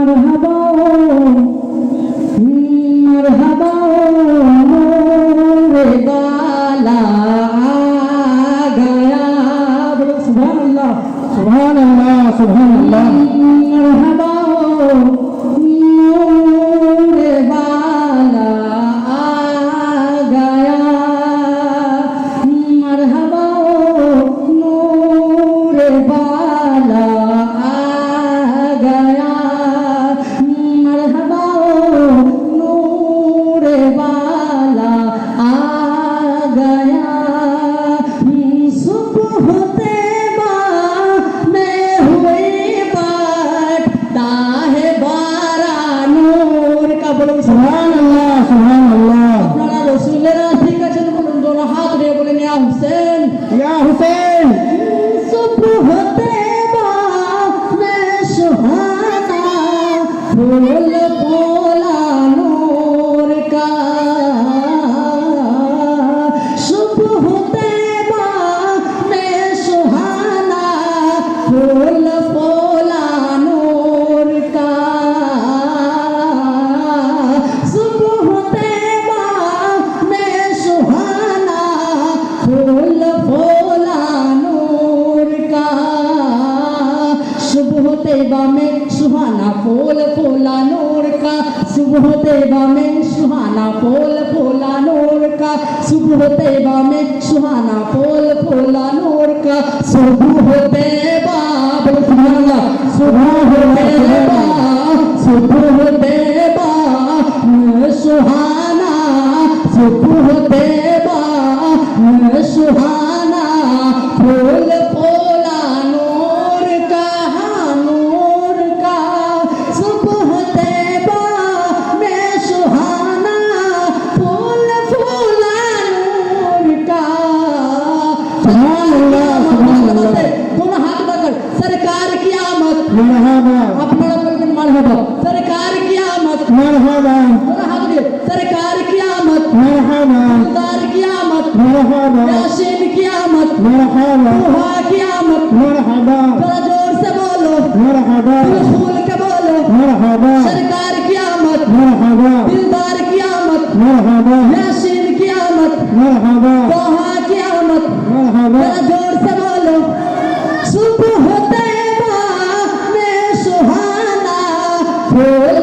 मरहबा मरहबा नूर वाला आ गया। बोलो सुभान अल्लाह सुभान अल्लाह सुभान अल्लाह। मरहबा नूर वाला आ गया। मरहबा नूर वाला आ गया। मरहबा नूर वाला आ गया। सुबह तैबा में हुई पड़ता है बारा नूर का। बोलो सुभान अल्लाह सुभान अल्लाह। আপনারা রসুলের ঠিক আছেন বলুন, দোনো হাত দিয়ে বলেন ইয়া হুসেন। या हुसैन सुबह तैबा में सुहाना फूल फूला नूर का। सुबह तैबा में सुहाना फूल फूला नूर का। सुबह तैबा में सुहाना फूल फूला नूर का। सुबह तैबा में सुहाना फूल फूला नूर का। सुबह तैबा में सुहाना फूल फूला नूर का। सुबह तैबा में सुहाना फूल फूला नूर का। सुबह तैबा बोलो सुभान अल्लाह। सुबह तैबा सुबह तैबा में सुहाना। सुबह तैबा में सुहाना फूल फूला नूर का। नूर का सुबह तैबा में सुहाना फूल फूला नूर का। सुभान अल्लाह सुभान अल्लाह। दोनों हाथ बढ़कर सरकार की आमद। मरहबा আপনারা বলবেন মারহাবা। सरकार की आमद। मरहबा दोनों हाथ দিয়ে सरकार की आमद। मरहबा सरदार की आमद। मरहबा यासीन की आमद। मरहबा तोहा की आमद। मरहबा जरा जोर से बोलो, मरहबा दिल खोल के बोलो। मरहबा सरकार की आमद। मरहबा दिलदार की आमद। मरहबा यासीन की आमद। मरहबा तोहा की आमद। मरहबा जरा जोर से बोलो। सुबह तैबा में सुहाना फूल